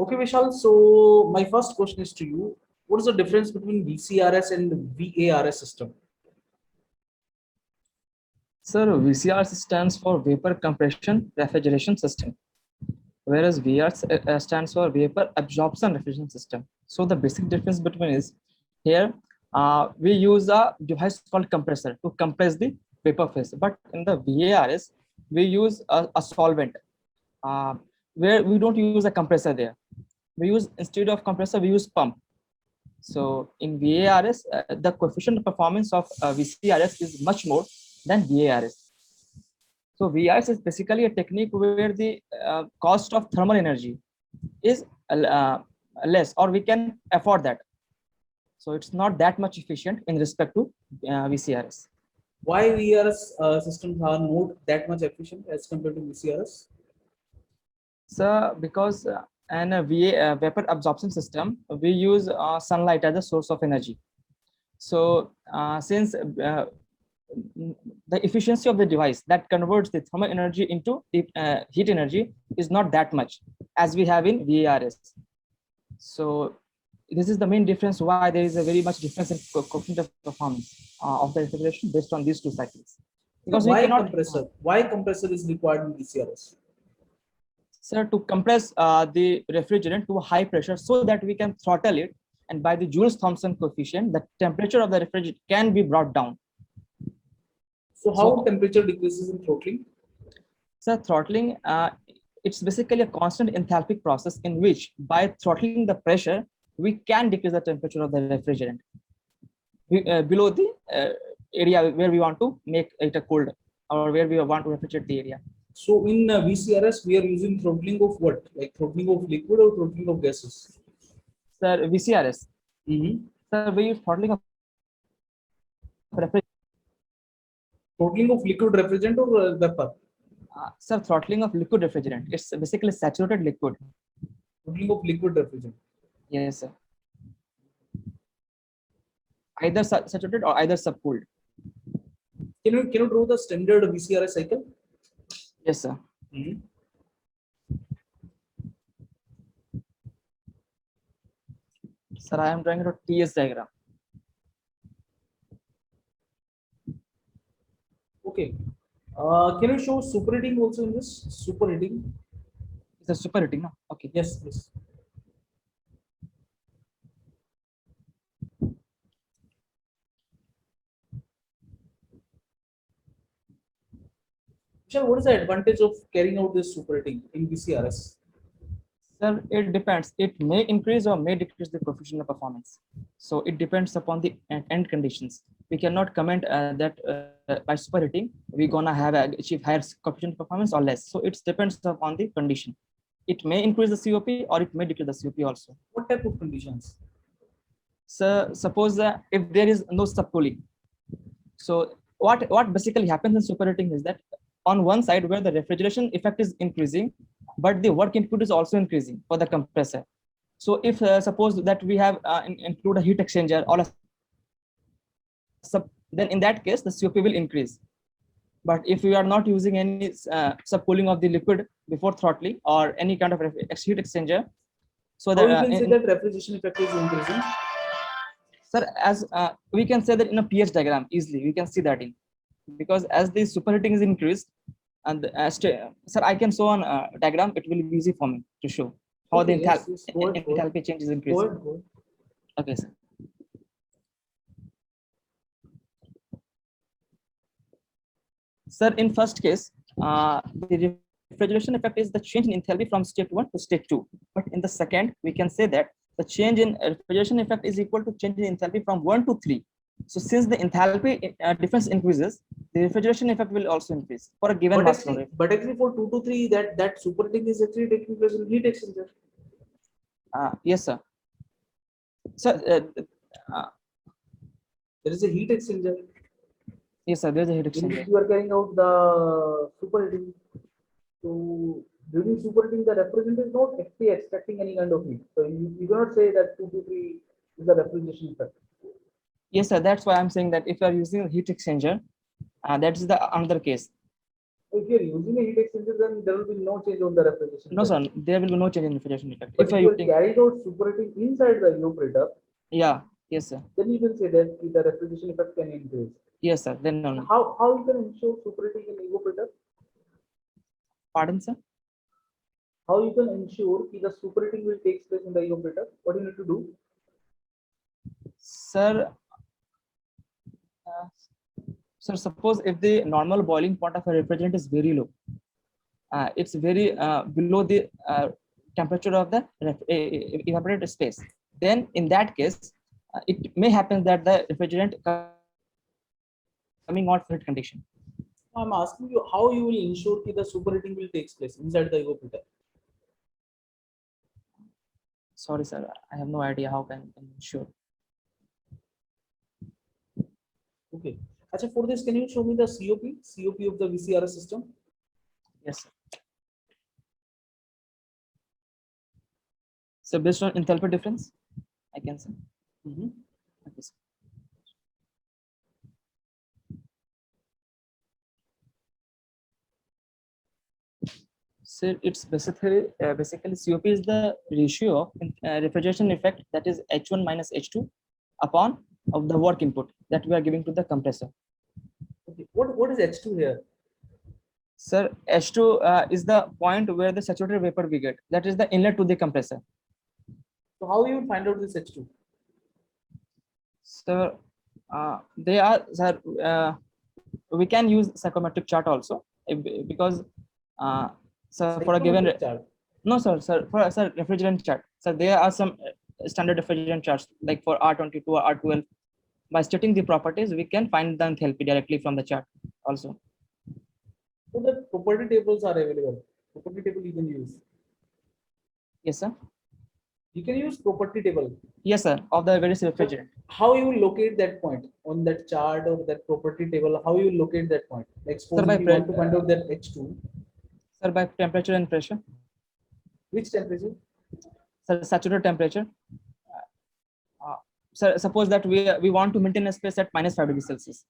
Okay, Vishal. So my first question is to you. What is the difference between VCRS and VARS system? Sir, VCR stands for Vapor Compression Refrigeration System, whereas VR stands for Vapor Absorption Refrigeration System. So the basic difference between is here we use a device called compressor to compress the vapor phase, but in the VARS we use a solvent uh, where we don't use a compressor there. We use instead of compressor we use pump. So in VARS, the coefficient of performance of VCRS is much more than VARS. So VRS is basically a technique where the cost of thermal energy is less, or we can afford that. So it's not that much efficient in respect to VCRS. Why VRS systems are not that much efficient as compared to VCRS? So because in a vapor absorption system, we use sunlight as a source of energy. So since the efficiency of the device that converts the thermal energy into the, heat energy is not that much as we have in VARS. So this is the main difference why there is a very much difference in coefficient of performance of the refrigeration based on these two cycles. Because Because we why cannot, compressor? Why compressor is required in VCRS? sir, to compress the refrigerant to a high pressure so that we can throttle it, and by the Joule-Thomson coefficient, the temperature of the refrigerant can be brought down. So how temperature decreases in throttling? So throttling, it's basically a constant enthalpic process in which by throttling the pressure, we can decrease the temperature of the refrigerant below the area where we want to make it a cold, or where we want to refrigerate the area. So in VCRS, we are using throttling of what? Like throttling of liquid or throttling of gases? Sir, VCRS. Mm-hmm. Sir, we use throttling of refrigerant. Throttling of liquid refrigerant or vapor? Sir, throttling of liquid refrigerant. It's basically saturated liquid. Throttling of liquid refrigerant. Yes, sir. Either saturated or either subcooled. Can you draw the standard VCRS cycle? Yes, sir. Mm-hmm. Sir, I am drawing a TS diagram. Okay. Can you show superheating also in this? Superheating. It's a superheating, no? Okay. Yes, yes. Vishal, what is the advantage of carrying out this superheating in VCRS? Sir, it depends. It may increase or may decrease the coefficient of performance. So it depends upon the end conditions. We cannot comment that by superheating we're gonna have achieve higher coefficient of performance or less. So it depends upon the condition. It may increase the COP or it may decrease the COP also. What type of conditions? So suppose if there is no subcooling. So what basically happens in superheating is that on one side where the refrigeration effect is increasing, but the work input is also increasing for the compressor. So if suppose that we have include a heat exchanger or a then in that case the COP will increase. But if we are not using any subcooling of the liquid before throttling or any kind of heat exchanger, so How that you can say that refrigeration effect is increasing? Sir, as we can say that in a pH diagram easily, we can see that in, because as the superheating is increased, and sir, I can show on diagram. It will be easy for me to show how Okay, the yes, yes. Go ahead, enthalpy change is increasing. Go ahead. Okay, sir. Sir, in first case, the refrigeration effect is the change in enthalpy from state 1 to state 2. But in the second, we can say that the change in refrigeration effect is equal to change in enthalpy from 1 to 3. So since the enthalpy difference increases, the refrigeration effect will also increase for a given mass flow rate. But actually for 2 to 3, that superheating is actually taking place in heat exchanger. Yes, sir. So there is a heat exchanger. Yes, sir. There's a heat exchanger. If you are carrying out the superheating, so during superheating, the refrigerant is not actually extracting any kind of heat. So you cannot say that 2 to 3 is the refrigeration effect. Yes, sir. That's why I'm saying that if you are using a heat exchanger, that is the another case. If you're using a heat exchanger, then there will be no change on the refrigeration. No, effect. sir, there will be no change in refrigeration effect. But If if I you are using, carrying out superheating inside the evaporator, yeah, yes, sir, then you can say that the refrigeration effect can increase. yes, sir, then And only. how you can ensure superheating in evaporator? Pardon, sir? How you can ensure that the superheating will take place in the evaporator? What you need to do? Sir, uh, sir, suppose if the normal boiling point of a refrigerant is very low, it's very below the temperature of the evaporated space, then in that case, it may happen that the refrigerant coming out for heat condition. I'm asking you how you will ensure that the superheating will take place inside the evaporator. Sorry, sir, I have no idea how can ensure. Okay. Actually, for this, can you show me the COP of the VCRS system? Yes, sir. So based on enthalpy difference, I can say. Mhm. Okay, sir. So it's basically COP is the ratio of refrigeration effect, that is H1 minus H2 upon of the work input that we are giving to the compressor. Okay. What is H2 here? Sir, H2 is the point where the saturated vapor we get. That is the inlet to the compressor. So how you will find out this H2? So they are, sir, we can use psychometric chart also because so for a given Psychometric chart. no, sir, for sir refrigerant chart. So there are some standard refrigerant charts like for R22 or R12. By stating the properties, we can find the enthalpy directly from the chart also. So the property tables are available. Property table you can use. Yes, sir. You can use property table. Yes, sir. Of the various refrigerant. How you will locate that point on that chart or that property table? How you will locate that point? Like suppose by if you want to find out that H2, Sir, by temperature and pressure. which temperature? Sir, saturated temperature. Sir, suppose that we want to maintain a space at minus 5 degrees Celsius,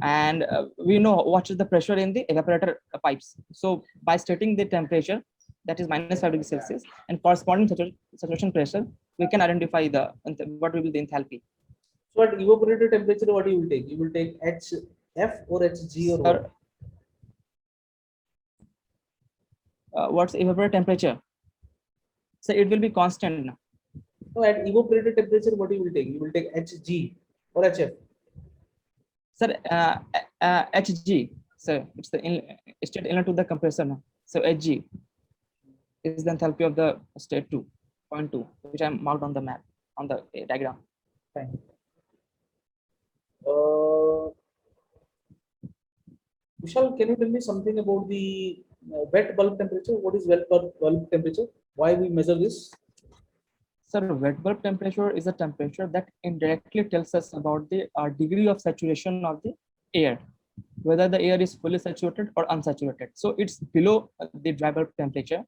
and we know what is the pressure in the evaporator pipes. So by stating the temperature, that is minus 5 degrees Celsius, and corresponding saturation pressure, we can identify the what will be the enthalpy. So at evaporator temperature, what you will take? You will take HF or HG or what? What's evaporator temperature? So it will be constant now. So at evaporator temperature, what you will take? You will take HG or HF. Sir, HG. So it's the state inlet to the compressor now. So HG is the enthalpy of the state 2.2, which I marked on the map on the diagram. Fine. Vishal, can you tell me something about the wet bulb temperature? What is wet bulb temperature? Why we measure this? Sir, wet bulb temperature is a temperature that indirectly tells us about the degree of saturation of the air, whether the air is fully saturated or unsaturated. So it's below the dry bulb temperature,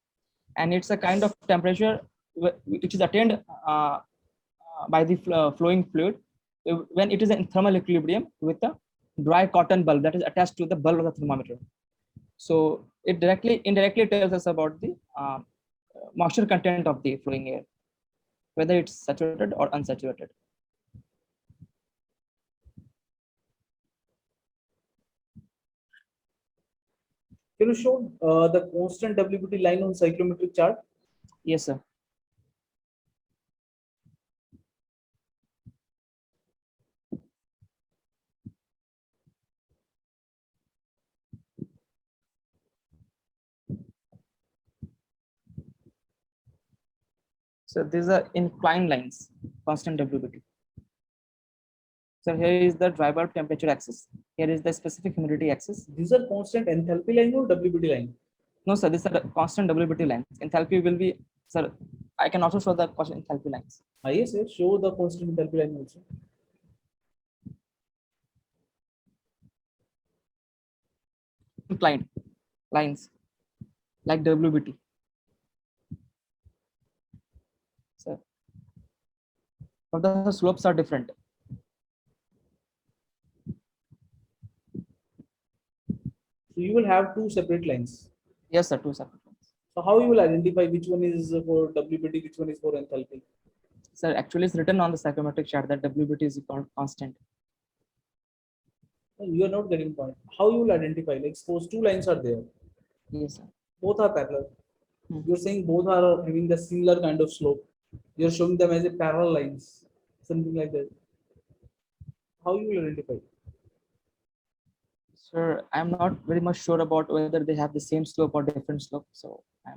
and it's a kind of temperature which is attained by the flowing fluid when it is in thermal equilibrium with the dry cotton bulb that is attached to the bulb of the thermometer. So it indirectly tells us about the moisture content of the flowing air, whether it's saturated or unsaturated. Can you show the constant WBT line on cyclometric chart? Yes, sir. So these are inclined lines, constant WBT. So here is the dry bulb temperature axis. Here is the specific humidity axis. These are constant enthalpy line or WBT line? No, sir, these are the constant WBT lines. Enthalpy will be, sir, I can also show the constant enthalpy lines. Yes, yes, show the constant enthalpy line also. Inclined lines like WBT. So, but the slopes are different. So you will have two separate lines. Yes, sir, two separate ones. So how you will identify which one is for WBT, which one is for enthalpy? Sir, actually it's written on the psychometric chart that WBT is equal to constant. No, you are not getting point. How you will identify? Like suppose two lines are there, Yes, sir. both are parallel. Hmm. You're saying both are having the similar kind of slope. You're showing them as a parallel lines, something like that. How you will identify? Sir, I'm not very much sure about whether they have the same slope or different slope, so I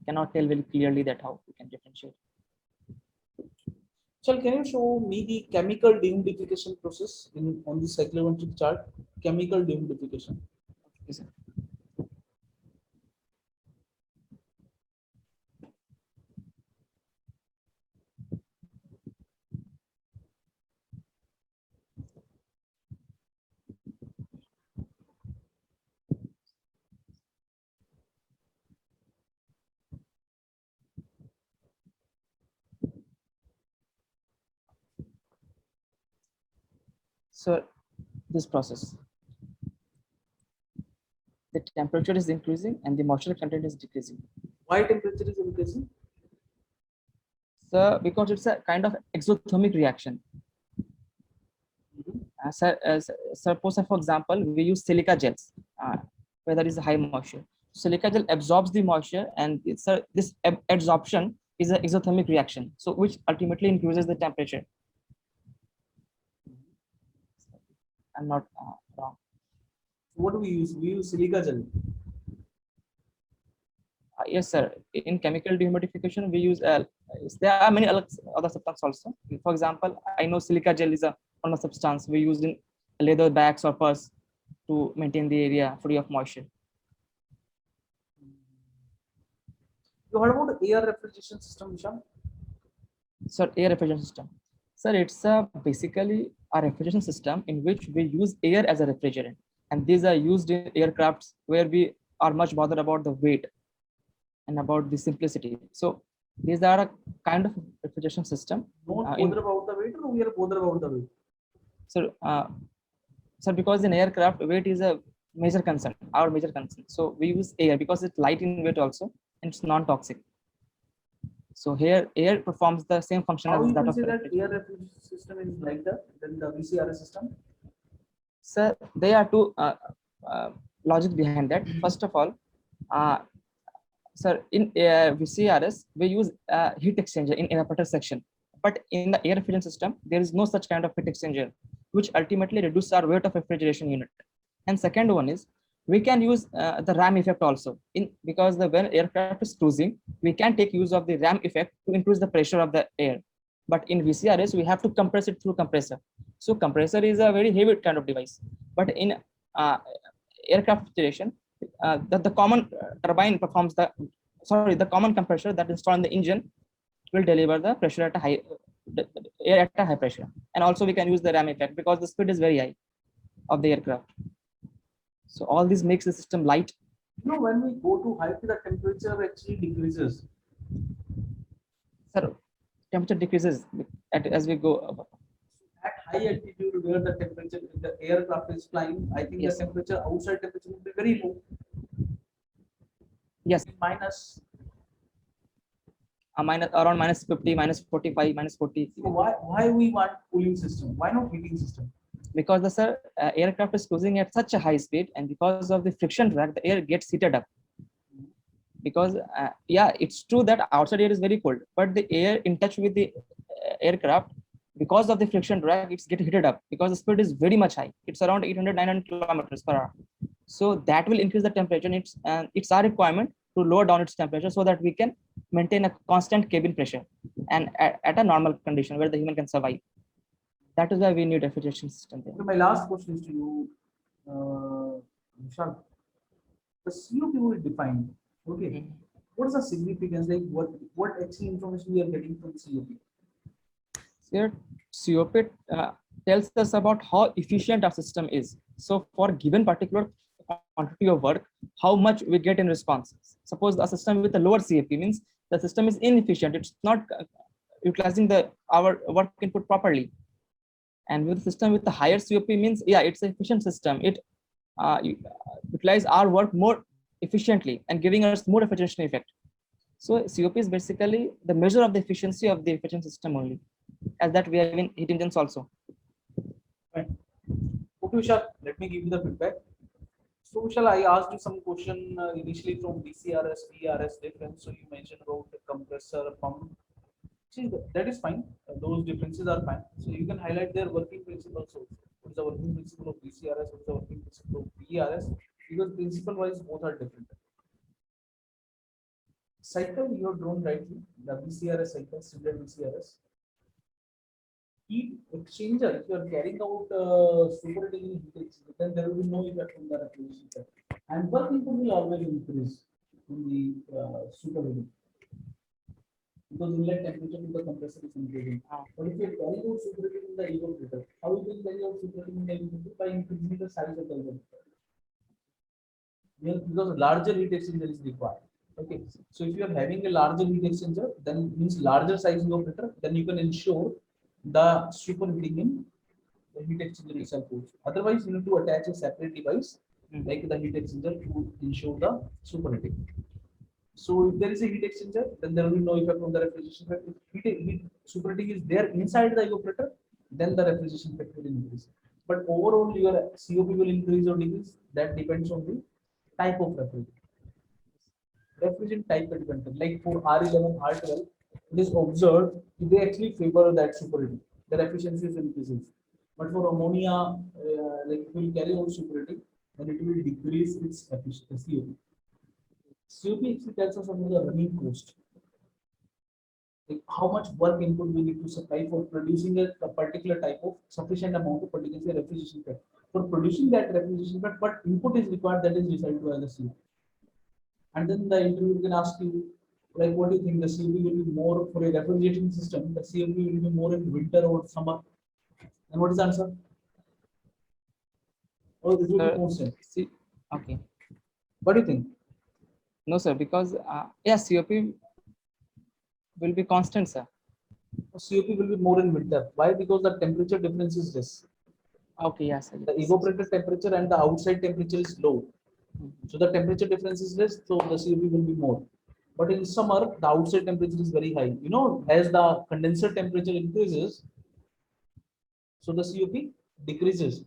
cannot tell very clearly that how we can differentiate. So can you show me the chemical dehumidification process in on the cyclometric chart? Chemical dehumidification. Yes, sir. So this process, the temperature is increasing and the moisture content is decreasing. Why temperature is increasing? So because it's a kind of exothermic reaction. Suppose, for example, we use silica gels where there is a high moisture. Silica gel absorbs the moisture, and this absorption is an exothermic reaction, so which ultimately increases the temperature. I'm not wrong. What do we use? We use silica gel. Yes, sir. In chemical dehumidification, we use there are many other substances also. For example, I know silica gel is one of the substance we use in leather bags or purse to maintain the area free of moisture. You heard about air refrigeration system, Vishal? Sir, air refrigeration system. Sir, it's basically a refrigeration system in which we use air as a refrigerant, and these are used in aircrafts where we are much bothered about the weight and about the simplicity. So these are a kind of refrigeration system. Don't In- bother about the weight, or we are bother about the weight? So, because in aircraft, weight is a major concern, our major concern. So we use air because it's light in weight also, and it's non-toxic. So here, air performs the same function How as you that can of say that refrigeration. air refrigeration system is lighter than the VCRS system? So there are two logic behind that. First of all, uh, sir, in VCRS, we use heat exchanger in evaporator section. But in the air refrigeration system, there is no such kind of heat exchanger, which ultimately reduces our weight of refrigeration unit. And second one is we can use the ram effect also because when aircraft is cruising, we can take use of the ram effect to increase the pressure of the air. But in VCRS, we have to compress it through compressor. So compressor is a very heavy kind of device. But in aircraft refrigeration, the common turbine performs the common compressor that installed in the engine will deliver the pressure at a high air at a high pressure. And also we can use the ram effect because the speed is very high of the aircraft. So all this makes the system light. You know, when we go to height, the temperature actually decreases. Sir, temperature decreases as we go above. At high altitude, where the temperature, the aircraft is flying, I think Yes. the temperature, outside temperature will be very low. Yes, Minus. around minus 50, minus 45, minus 40. So why we want cooling system? Why not heating system? Because the aircraft is cruising at such a high speed, and because of the friction drag, the air gets heated up. Because yeah, it's true that outside air is very cold, but the air in touch with the aircraft, because of the friction drag, it's get heated up because the speed is very much high. It's around 800, 900 kilometers per hour. So that will increase the temperature. And it's our requirement to lower down its temperature so that we can maintain a constant cabin pressure and at a normal condition where the human can survive. That is why we need refrigeration system there. So my last question is to you, Vishal. The COP will define. Okay. What is the significance? Like what actually information we are getting from COP? Here, COP tells us about how efficient our system is. So for given particular quantity of work, how much we get in response. Suppose a system with a lower COP means the system is inefficient. It's not utilizing our work input properly. And with the system with the higher COP means, yeah, it's an efficient system. It utilize our work more efficiently and giving us more refrigeration effect. So COP is basically the measure of the efficiency of the refrigeration system only, as that we have in heat engines also. Fine. Okay, Vishal, let me give you the feedback. So, Vishal, I asked you some question initially from DCRS, VRS difference. So, you mentioned about the compressor, pump. See, that is fine. Those differences are fine. So, you can highlight their working principles also. What is the working principle of DCRS? What is the working principle of VRS? Because principle wise, both are different. Cycle you have drawn rightly, the VCRS cycle, standard VCRS. Heat exchanger, if you are carrying out superheating in heat exchanger, then there will be no effect on the refrigeration cycle. And work input will always increase in the superheating because inlet temperature to the compressor is increasing. But if you are carrying out superheating in the evaporator, how you can carry out superheating in the evaporator? By increasing the size of the evaporator. Because larger heat exchanger is required. Okay, so if you are having a larger heat exchanger, then means larger size evaporator, then you can ensure the superheating in the heat exchanger itself also. Otherwise, you need to attach a separate device like the heat exchanger to ensure the superheating. So if there is a heat exchanger, then there will be no effect on the refrigeration factor. If heat superheating is there inside the evaporator, then the refrigeration factor will increase. But overall, your COP will increase or decrease. That depends on the type of refrigerant. Refrigerant type will depend. Like for R11, R12, it is observed they actually favor that superheating. Their efficiency is increases. But for ammonia, like it will carry on superheating, and it will decrease its efficiency. COP actually tells us about the running cost. Like how much work input we need to supply for producing a particular type of sufficient amount of particular refrigeration fat. For producing that refrigeration fat, what input is required, that is decided by the COP. And then the interviewer can ask you, like, what do you think the COP will be more for a refrigeration system? The COP will be more in winter or summer? And what is the answer? Oh, it will be constant. See, okay. What do you think? No, sir, because yeah, COP will be constant, sir. COP will be more in winter. Why? Because the temperature difference is less. Okay, yes, sir. The evaporator temperature and the outside temperature is low. So the temperature difference is less, so the COP will be more. But in summer, the outside temperature is very high. You know, as the condenser temperature increases, so the COP decreases.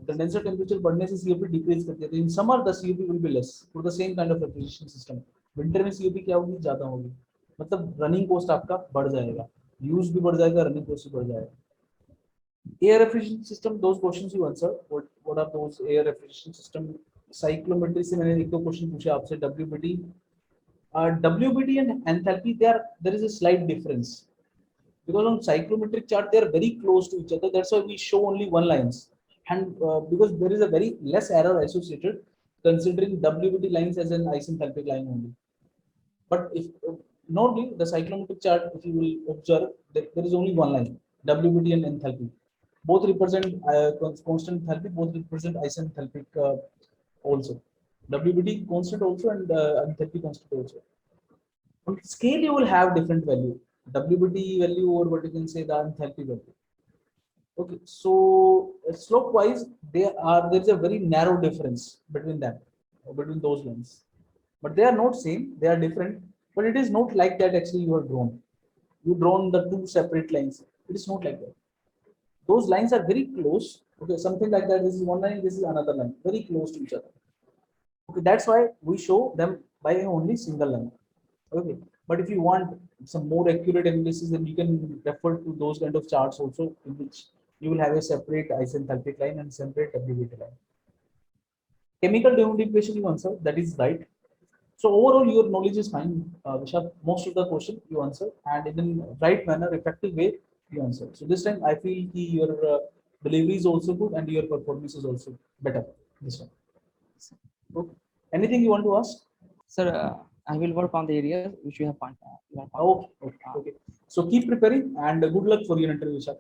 Condenser temperature बढ़ने से COP decrease करती है. In summer, the COP will be less for the same kind of refrigeration system. Winter में COP क्या होगी? ज़्यादा होगी. मतलब running cost आपका बढ़ जाएगा. Use भी बढ़ जाएगा, running cost भी बढ़ जाएगा. Air refrigeration system, those questions you answer. What are those air refrigeration system? Cyclometry से मैंने एक दो question पूछे आपसे. WBT. WBT and enthalpy, there is a slight difference. Because on cyclometric chart they are very close to each other, that's why we show only one lines, and because there is a very less error associated considering WBT lines as an isenthalpic line only. But if normally the cyclometric chart, if you will observe, there is only one line, WBT and enthalpy, both represent constant enthalpy, both represent isenthalpic also. WBT constant also and enthalpy constant also. On scale you will have different value, WBT value or what you can say the enthalpy value. Okay, so slope wise there is a very narrow difference between them, between those lines, but they are not same, they are different. But it is not like that actually you have drawn. You drawn the two separate lines. It is not like that. Those lines are very close. Okay, something like that. This is one line, this is another line, very close to each other. Okay, that's why we show them by only single line. Okay, but if you want some more accurate analysis, then you can refer to those kind of charts also, in which you will have a separate isenthalpic line and separate WBT line. Chemical dehumidification you answer, that is right. So overall your knowledge is fine, Vishal. Most of the question you answer, and in the right manner, effective way you answer. So this time I feel your delivery is also good and your performance is also better this time. Okay. Anything you want to ask? Sir, I will work on the areas which you have found. Okay. So keep preparing and good luck for your interview, Vishal.